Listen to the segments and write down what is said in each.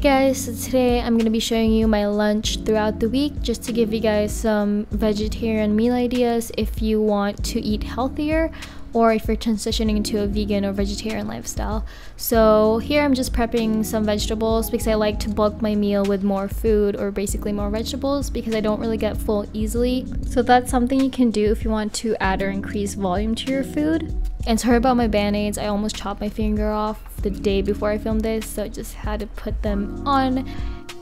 guys, so today I'm going to be showing you my lunch throughout the week just to give you guys some vegetarian meal ideas if you want to eat healthier or if you're transitioning into a vegan or vegetarian lifestyle. So here I'm just prepping some vegetables because I like to bulk my meal with more food or basically more vegetables because I don't really get full easily. So that's something you can do if you want to add or increase volume to your food. And sorry about my band-aids, I almost chopped my finger off the day before I filmed this, so I just had to put them on.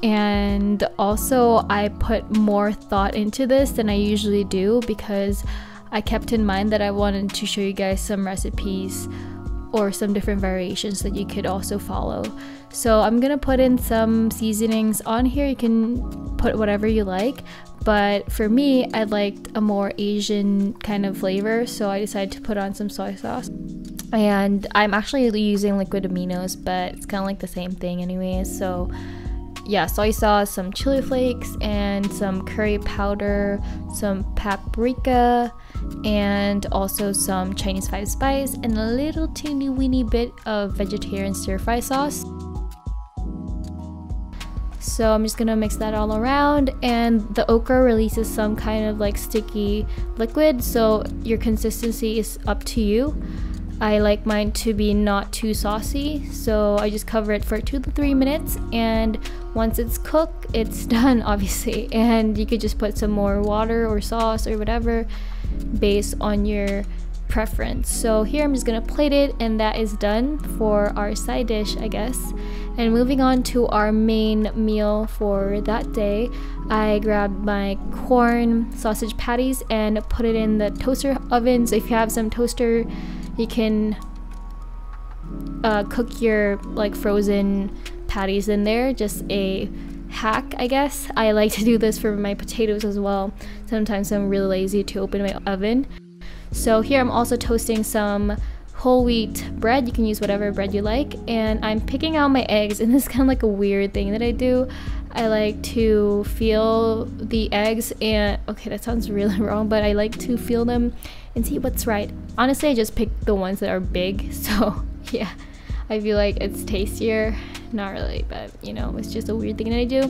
And also I put more thought into this than I usually do because I kept in mind that I wanted to show you guys some recipes or some different variations that you could also follow. So I'm gonna put in some seasonings on here. You can put whatever you like, but for me I liked a more Asian kind of flavor, so I decided to put on some soy sauce. And I'm actually using liquid aminos, but it's kind of like the same thing anyways. So yeah, soy sauce, some chili flakes, and some curry powder, some paprika, and also some Chinese 5 spice, and a little teeny weeny bit of vegetarian stir-fry sauce. So I'm just gonna mix that all around, and the okra releases some kind of like sticky liquid, so your consistency is up to you. I like mine to be not too saucy, so I just cover it for 2 to 3 minutes, and once it's cooked, it's done obviously. And you could just put some more water or sauce or whatever based on your preference. So here I'm just gonna plate it, and that is done for our side dish, I guess. And moving on to our main meal for that day, I grabbed my corn sausage patties and put it in the toaster oven. So if you have some toaster, you can cook your like frozen patties in there. Just a hack, I guess. I like to do this for my potatoes as well. Sometimes I'm really lazy to open my oven. So here I'm also toasting some whole wheat bread. You can use whatever bread you like, and I'm picking out my eggs, and this is kind of like a weird thing that I do. I like to feel the eggs, and okay, that sounds really wrong, but I like to feel them and see what's right. Honestly, I just pick the ones that are big, so yeah, I feel like it's tastier. Not really, but you know, it's just a weird thing that I do.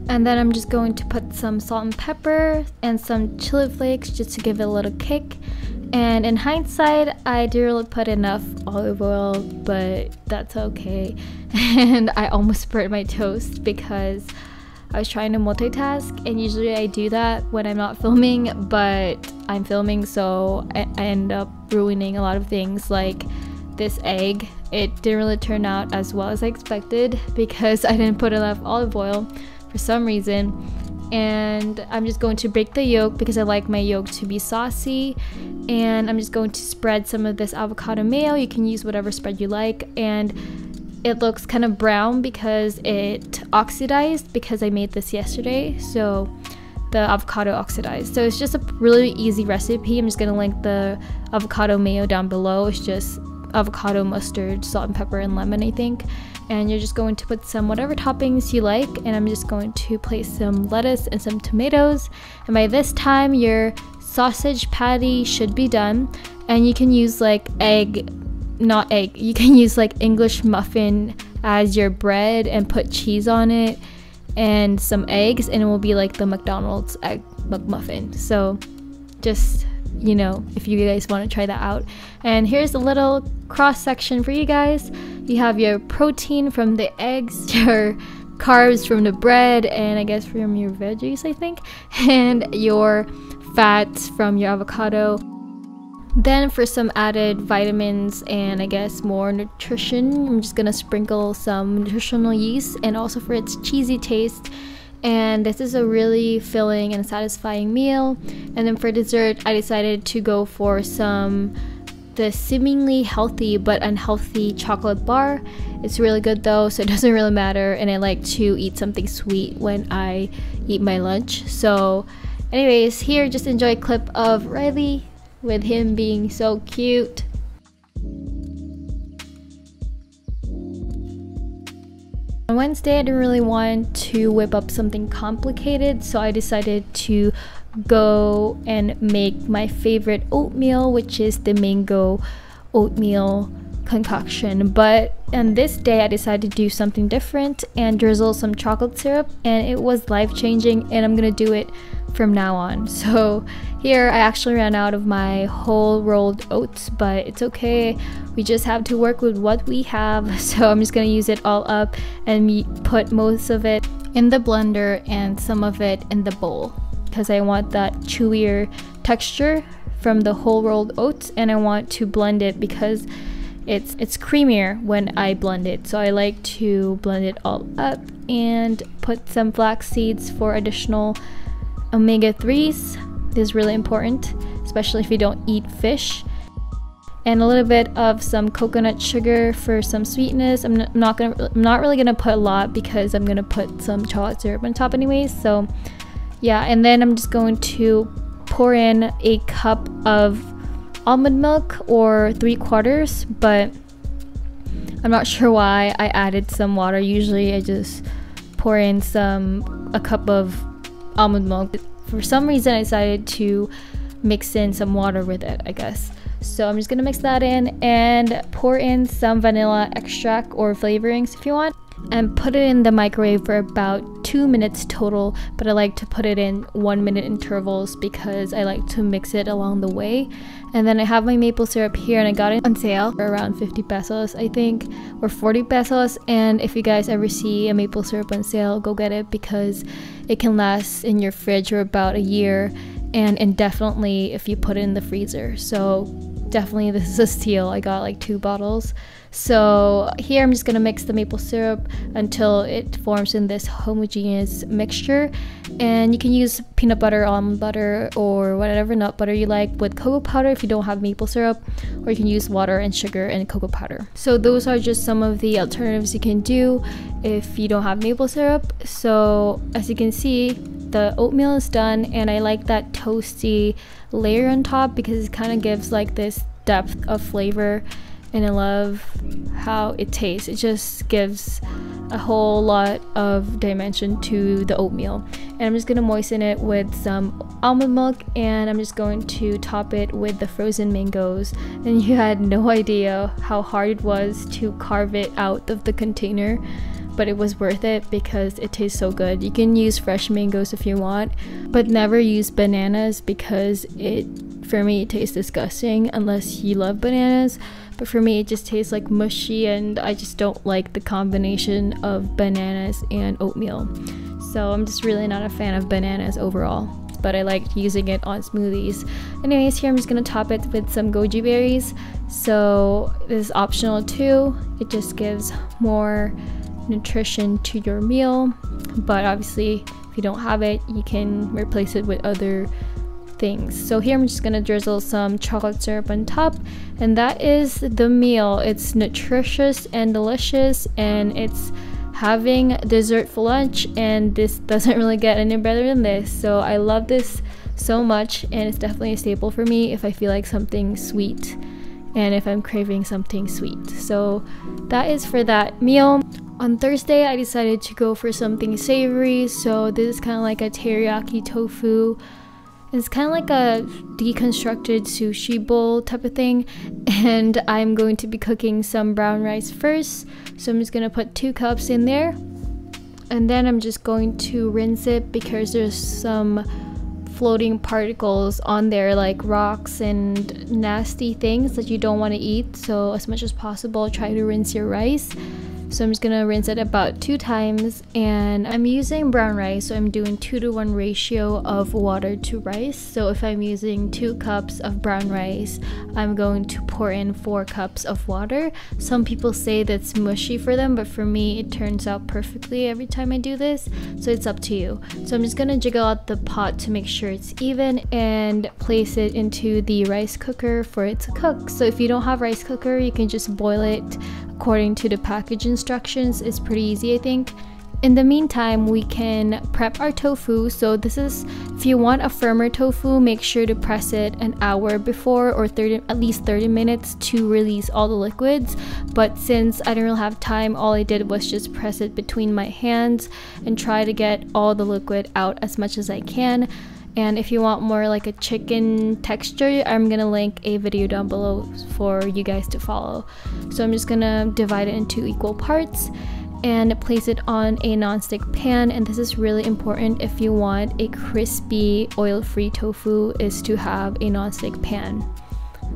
And then I'm just going to put some salt and pepper and some chili flakes just to give it a little kick. And in hindsight, I didn't really put enough olive oil, but that's okay. And I almost burnt my toast because I was trying to multitask, and usually I do that when I'm not filming, but I'm filming, so I end up ruining a lot of things, like this egg. It didn't really turn out as well as I expected because I didn't put enough olive oil for some reason. And I'm just going to break the yolk because I like my yolk to be saucy, and I'm just going to spread some of this avocado mayo. You can use whatever spread you like, and it looks kind of brown because it oxidized because I made this yesterday, so the avocado oxidized. So it's just a really easy recipe. I'm just gonna link the avocado mayo down below. It's just avocado, mustard, salt and pepper, and lemon, I think. And you're just going to put some whatever toppings you like, and I'm just going to place some lettuce and some tomatoes. And by this time your sausage patty should be done, and you can use like you can use like English muffin as your bread and put cheese on it and some eggs, and it will be like the McDonald's egg McMuffin. So just, you know, if you guys want to try that out. And here's a little cross section for you guys. You have your protein from the eggs, your carbs from the bread, and I guess from your veggies, I think, and your fats from your avocado. Then for some added vitamins and I guess more nutrition, I'm just gonna sprinkle some nutritional yeast, and also for its cheesy taste. And this is a really filling and satisfying meal. And then for dessert, I decided to go for the seemingly healthy but unhealthy chocolate bar. It's really good though, so it doesn't really matter, and I like to eat something sweet when I eat my lunch. So anyways, here just enjoy a clip of Riley with him being so cute. On Wednesday, I didn't really want to whip up something complicated, so I decided to go and make my favorite oatmeal, which is the mango oatmeal concoction. But on this day I decided to do something different and drizzle some chocolate syrup, and it was life-changing, and I'm gonna do it from now on. So here I actually ran out of my whole rolled oats, but it's okay, we just have to work with what we have. So I'm just gonna use it all up and put most of it in the blender and some of it in the bowl, because I want that chewier texture from the whole rolled oats, and I want to blend it because it's creamier when I blend it. So I like to blend it all up and put some flax seeds for additional omega-3s. This is really important, especially if you don't eat fish. And a little bit of some coconut sugar for some sweetness. I'm not really gonna put a lot because I'm gonna put some chocolate syrup on top anyways. So yeah, and then I'm just going to pour in a cup of almond milk, or 3/4, but I'm not sure why I added some water. Usually I just pour in a cup of almond milk. For some reason I decided to mix in some water with it, I guess. So I'm just gonna mix that in and pour in some vanilla extract or flavorings if you want, and put it in the microwave for about 2 minutes total, but I like to put it in 1-minute intervals because I like to mix it along the way. And then I have my maple syrup here, and I got it on sale for around 50 pesos I think, or 40 pesos. And if you guys ever see a maple syrup on sale, go get it because it can last in your fridge for about a year, and indefinitely if you put it in the freezer. So definitely this is a steal. I got like 2 bottles. So here I'm just gonna mix the maple syrup until it forms in this homogeneous mixture, and you can use peanut butter, almond butter, or whatever nut butter you like with cocoa powder if you don't have maple syrup, or you can use water and sugar and cocoa powder. So those are just some of the alternatives you can do if you don't have maple syrup. So as you can see, the oatmeal is done, and I like that toasty layer on top because it kind of gives like this depth of flavor, and I love how it tastes. It just gives a whole lot of dimension to the oatmeal. And I'm just gonna moisten it with some almond milk, and I'm just going to top it with the frozen mangoes. And you had no idea how hard it was to carve it out of the container, but it was worth it because it tastes so good. You can use fresh mangoes if you want, but never use bananas because for me it tastes disgusting unless you love bananas. But for me it just tastes like mushy, and I just don't like the combination of bananas and oatmeal. So I'm just really not a fan of bananas overall, but I like using it on smoothies. Anyways, here I'm just gonna top it with some goji berries. So this is optional too. It just gives more nutrition to your meal, but obviously if you don't have it, you can replace it with other things. So here I'm just gonna drizzle some chocolate syrup on top, and that is the meal. It's nutritious and delicious, and it's having dessert for lunch, and this doesn't really get any better than this. So I love this so much, and it's definitely a staple for me if I feel like something sweet and if I'm craving something sweet. So that is for that meal. On Thursday I decided to go for something savory, so this is kind of like a teriyaki tofu. It's kind of like a deconstructed sushi bowl type of thing, and I'm going to be cooking some brown rice first. So I'm just gonna put 2 cups in there, and then I'm just going to rinse it because there's some floating particles on there, like rocks and nasty things that you don't want to eat. So as much as possible, try to rinse your rice. So I'm just gonna rinse it about 2 times, and I'm using brown rice, so I'm doing 2-to-1 ratio of water to rice. So if I'm using 2 cups of brown rice, I'm going to pour in 4 cups of water. Some people say that's mushy for them, but for me it turns out perfectly every time I do this, so it's up to you. So I'm just gonna jiggle out the pot to make sure it's even and place it into the rice cooker for it to cook. So if you don't have rice cooker, you can just boil it according to the package instructions. It's pretty easy, I think. In the meantime, we can prep our tofu. So this is, if you want a firmer tofu, make sure to press it an hour before, or at least 30 minutes to release all the liquids. But since I didn't really have time, all I did was just press it between my hands and try to get all the liquid out as much as I can. And if you want more like a chicken texture, I'm gonna link a video down below for you guys to follow. So I'm just gonna divide it into equal parts and place it on a non-stick pan. And this is really important if you want a crispy oil-free tofu, is to have a non-stick pan.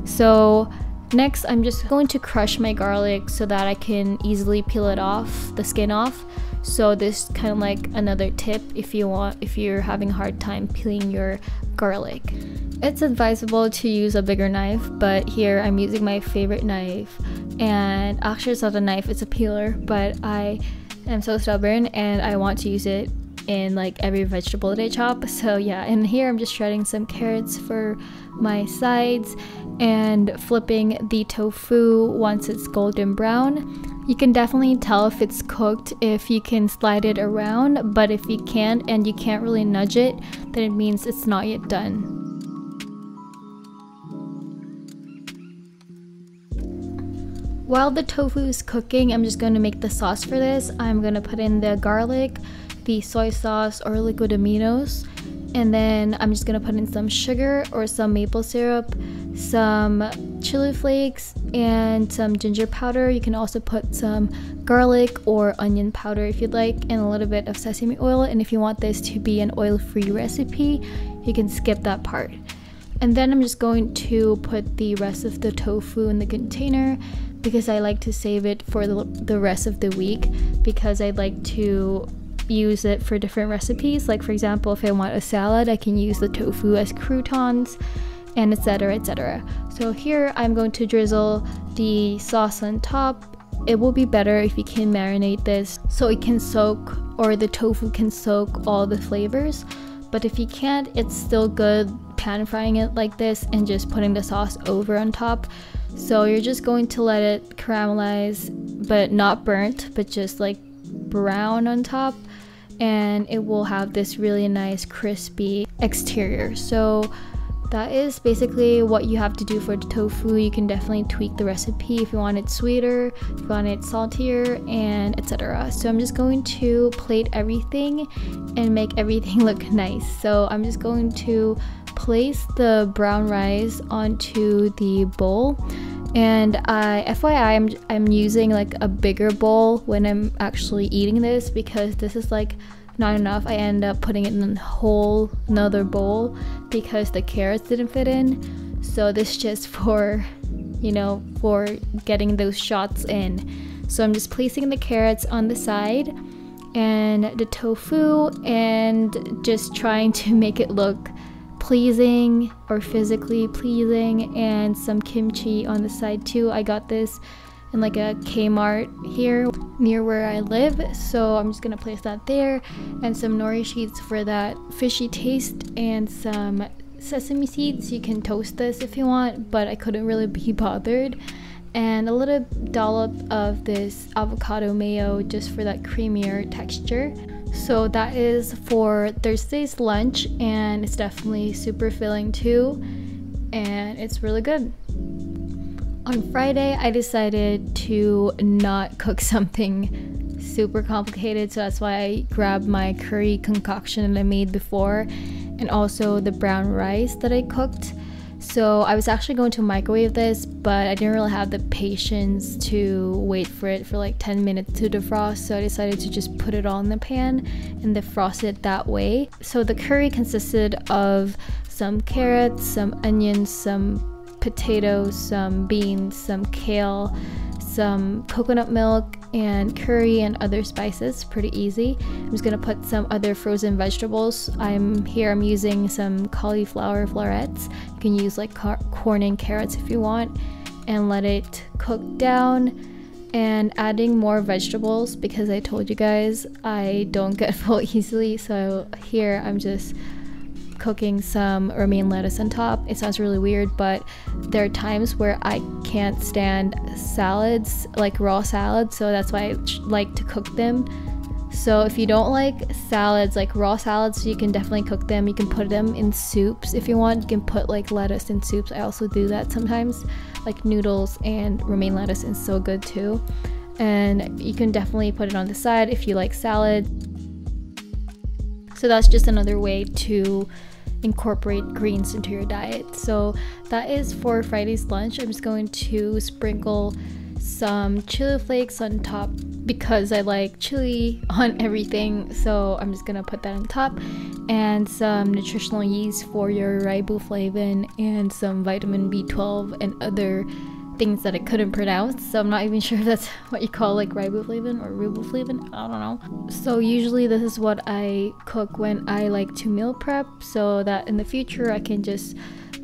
So next I'm just going to crush my garlic so that I can easily peel it off, the skin off. So this kind of like another tip if you're having a hard time peeling your garlic. It's advisable to use a bigger knife, but here I'm using my favorite knife, and actually it's not a knife, it's a peeler, but I am so stubborn and I want to use it in like every vegetable that I chop. So yeah, and here I'm just shredding some carrots for my sides and flipping the tofu once it's golden brown. You can definitely tell if it's cooked if you can slide it around, but if you can't and you can't really nudge it, then it means it's not yet done. While the tofu is cooking, I'm just going to make the sauce for this. I'm going to put in the garlic, the soy sauce or liquid aminos, and then I'm just going to put in some sugar or some maple syrup, some chili flakes, and some ginger powder. You can also put some garlic or onion powder if you'd like, and a little bit of sesame oil. And if you want this to be an oil-free recipe, you can skip that part. And then I'm just going to put the rest of the tofu in the container because I like to save it for the rest of the week, because I'd like to use it for different recipes. Like for example, if I want a salad, I can use the tofu as croutons, and etc, etc. So here I'm going to drizzle the sauce on top. It will be better if you can marinate this so it can soak, or the tofu can soak all the flavors. But if you can't, it's still good pan frying it like this and just putting the sauce over on top. So you're just going to let it caramelize, but not burnt, but just like brown on top, and it will have this really nice crispy exterior. So that is basically what you have to do for the tofu. You can definitely tweak the recipe if you want it sweeter, if you want it saltier, and etc. So I'm just going to plate everything and make everything look nice. So I'm just going to place the brown rice onto the bowl, and FYI, I'm using like a bigger bowl when I'm actually eating this, because this is like not enough. I end up putting it in a whole another bowl because the carrots didn't fit in. So this is just for, you know, for getting those shots in. So I'm just placing the carrots on the side and the tofu, and just trying to make it look pleasing or physically pleasing, and some kimchi on the side too. I got this in like a Kmart here near where I live, so I'm just gonna place that there, and some nori sheets for that fishy taste, and some sesame seeds. You can toast this if you want, but I couldn't really be bothered, and a little dollop of this avocado mayo just for that creamier texture. So that is for Thursday's lunch, and it's definitely super filling too, and it's really good. On Friday, I decided to not cook something super complicated, so that's why I grabbed my curry concoction that I made before, and also the brown rice that I cooked. So I was actually going to microwave this, but I didn't really have the patience to wait for it for like 10 minutes to defrost, so I decided to just put it all in the pan and defrost it that way. So the curry consisted of some carrots, some onions, some potatoes, some beans, some kale, some coconut milk, and curry and other spices. Pretty easy. I'm just gonna put some other frozen vegetables. I'm using some cauliflower florets. You can use like corn and carrots if you want, and let it cook down, and adding more vegetables because I told you guys I don't get full easily. So here I'm just cooking some romaine lettuce on top. It sounds really weird, but there are times where I can't stand salads, like raw salads, so that's why I like to cook them. So if you don't like salads, like raw salads, you can definitely cook them. You can put them in soups if you want. You can put like lettuce in soups. I also do that sometimes, like noodles, and romaine lettuce is so good too. And you can definitely put it on the side if you like salad. So that's just another way to incorporate greens into your diet. So that is for Friday's lunch. I'm just going to sprinkle some chili flakes on top because I like chili on everything, so I'm just gonna put that on top, and some nutritional yeast for your riboflavin and some vitamin B12 and other things that I couldn't pronounce, so I'm not even sure if that's what you call like riboflavin or riboflavin, I don't know. So usually this is what I cook when I like to meal prep, so that in the future I can just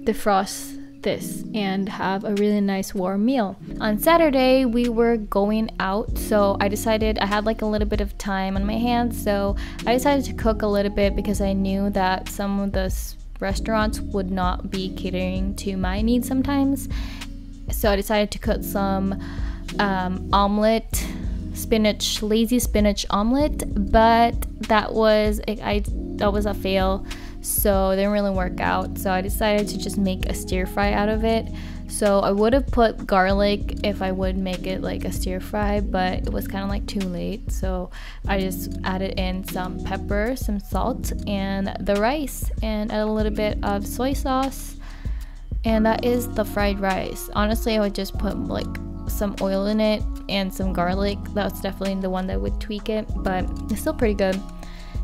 defrost this and have a really nice warm meal. On Saturday we were going out, so I decided I had like a little bit of time on my hands, so I decided to cook a little bit because I knew that some of the restaurants would not be catering to my needs sometimes. So I decided to cook some omelet, lazy spinach omelet, but that was a fail, so it didn't really work out. So I decided to just make a stir fry out of it. So I would have put garlic if I would make it like a stir fry, but it was kind of like too late, so I just added in some pepper, some salt, and the rice, and add a little bit of soy sauce. And that is the fried rice. Honestly, I would just put like some oil in it and some garlic. That's definitely the one that would tweak it, but it's still pretty good.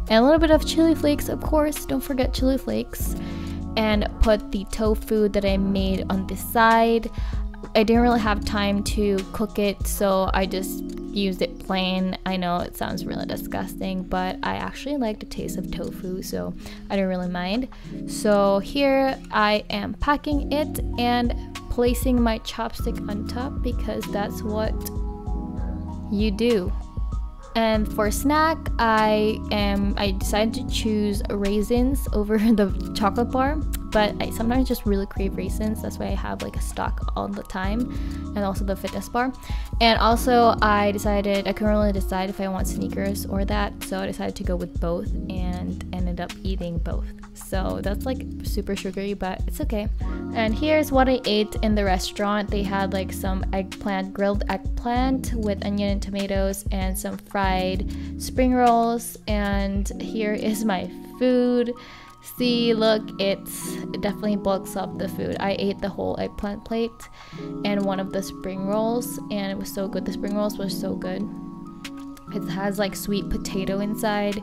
And a little bit of chili flakes, of course, don't forget chili flakes. And put the tofu that I made on the side. I didn't really have time to cook it, so I just used it plain. I know it sounds really disgusting, but I actually like the taste of tofu, so I didn't really mind. So here I am packing it and placing my chopstick on top because that's what you do. And for snack, I decided to choose raisins over the chocolate bar, but I sometimes just really crave raisins. That's why I have like a stock all the time, and also the fitness bar. And also I couldn't really decide if I want Snickers or that, so I decided to go with both and ended up eating both. So that's like super sugary, but it's okay. And here's what I ate in the restaurant. They had like some grilled eggplant with onion and tomatoes, and some fried spring rolls. And here is my food. See, look, it definitely bulks up the food. I ate the whole eggplant plate and one of the spring rolls, and it was so good. The spring rolls were so good. It has like sweet potato inside.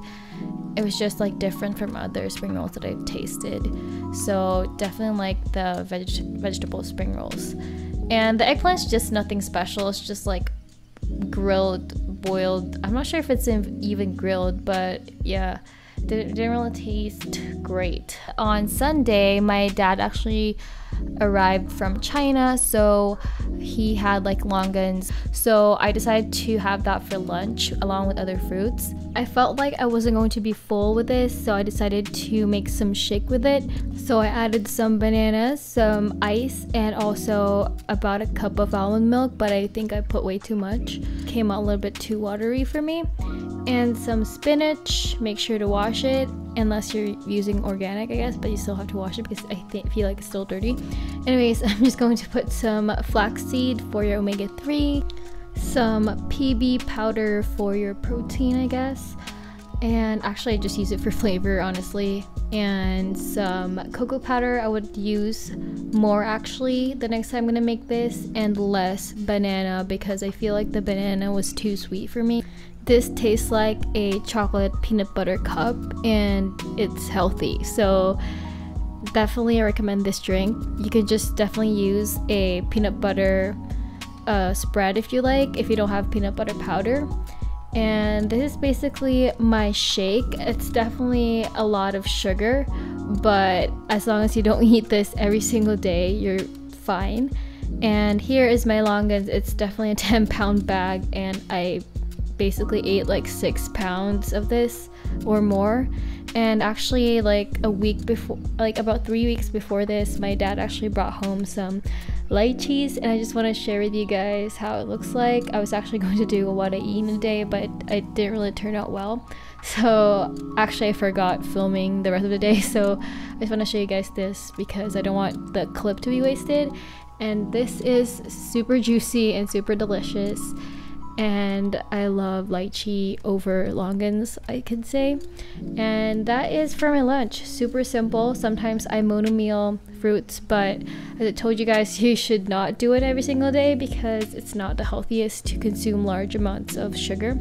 It was just like different from other spring rolls that I've tasted. So definitely like the vegetable spring rolls. And the eggplant's just nothing special. It's just like grilled, boiled. I'm not sure if it's even grilled, but yeah, didn't really taste great. On Sunday, my dad actually arrived from China, so he had like longans, so I decided to have that for lunch along with other fruits. I felt like I wasn't going to be full with this, so I decided to make some shake with it. So I added some bananas, some ice, and also about a cup of almond milk, but I think I put way too much. Came out a little bit too watery for me. And some spinach. Make sure to wash it unless you're using organic, I guess, but you still have to wash it because I feel like it's still dirty. Anyways, I'm just going to put some flaxseed for your omega-3, some PB powder for your protein, I guess, and actually I just use it for flavor, honestly, and some cocoa powder. I would use more actually the next time I'm gonna make this, and less banana because I feel like the banana was too sweet for me. This tastes like a chocolate peanut butter cup and it's healthy, so definitely I recommend this drink. You could just definitely use a peanut butter spread if you like, if you don't have peanut butter powder. And this is basically my shake. It's definitely a lot of sugar, but as long as you don't eat this every single day, you're fine. And here is my longans. It's definitely a 10-pound bag, and I basically ate like 6 pounds of this or more. And actually, like a week before, like about 3 weeks before this, my dad actually brought home some lychees, and I just want to share with you guys how it looks like. I was actually going to do what I eat in a day, but it didn't really turn out well, so actually I forgot filming the rest of the day, so I just want to show you guys this because I don't want the clip to be wasted. And this is super juicy and super delicious, and I love lychee over longans, I could say. And that is for my lunch. Super simple. Sometimes I monomeal fruits, but as I told you guys, you should not do it every single day because it's not the healthiest to consume large amounts of sugar.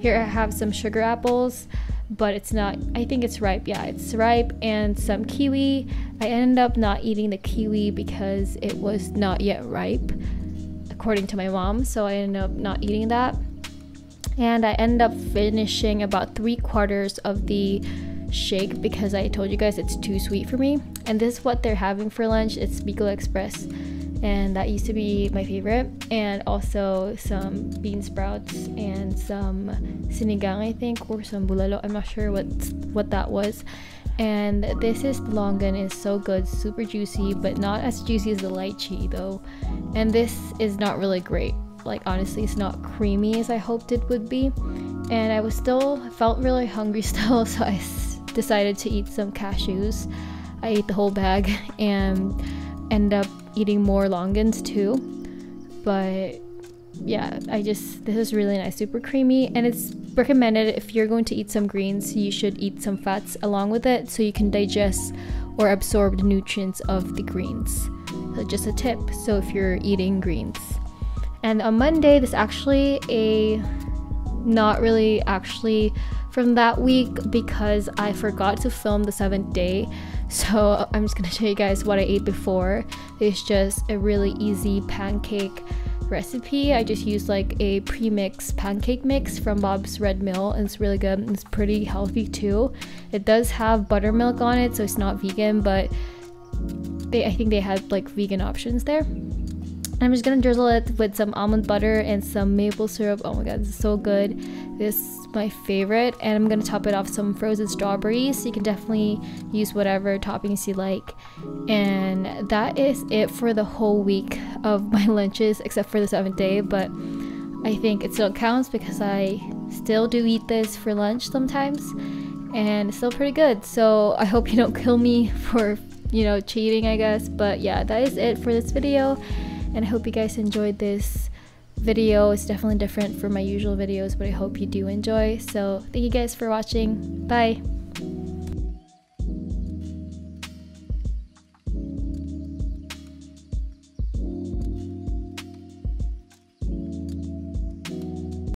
Here I have some sugar apples, but it's not, I think it's ripe. Yeah, it's ripe, and some kiwi. I ended up not eating the kiwi because it was not yet ripe, according to my mom, so I ended up not eating that. And I ended up finishing about 3/4 of the shake because I told you guys it's too sweet for me. And this is what they're having for lunch. It's Bicol Express, and that used to be my favorite, and also some bean sprouts and some sinigang, I think, or some bulalo. I'm not sure what that was. And this is the longan. Is so good, super juicy, but not as juicy as the lychee though. And this is not really great. Like, honestly, it's not creamy as I hoped it would be. And I felt really hungry still, so I decided to eat some cashews. I ate the whole bag and ended up eating more longans too. But yeah, this is really nice, super creamy, and it's recommended if you're going to eat some greens, you should eat some fats along with it so you can digest or absorb the nutrients of the greens. So just a tip, so if you're eating greens. And on Monday, this actually not really actually from that week because I forgot to film the 7th day. So I'm just gonna show you guys what I ate before. It's just a really easy pancake recipe. I just used like a pre-mixed pancake mix from Bob's Red Mill, and it's really good, and it's pretty healthy too. It does have buttermilk on it, so it's not vegan, but I think they had like vegan options there. I'm just gonna drizzle it with some almond butter and some maple syrup. Oh my god, this is so good. This is my favorite. And I'm gonna top it off some frozen strawberries. So you can definitely use whatever toppings you like. And that is it for the whole week of my lunches, except for the 7th day. But I think it still counts because I still do eat this for lunch sometimes, and it's still pretty good. So I hope you don't kill me for, you know, cheating, I guess. But yeah, that is it for this video. And I hope you guys enjoyed this video. It's definitely different from my usual videos, but I hope you do enjoy. So thank you guys for watching. Bye.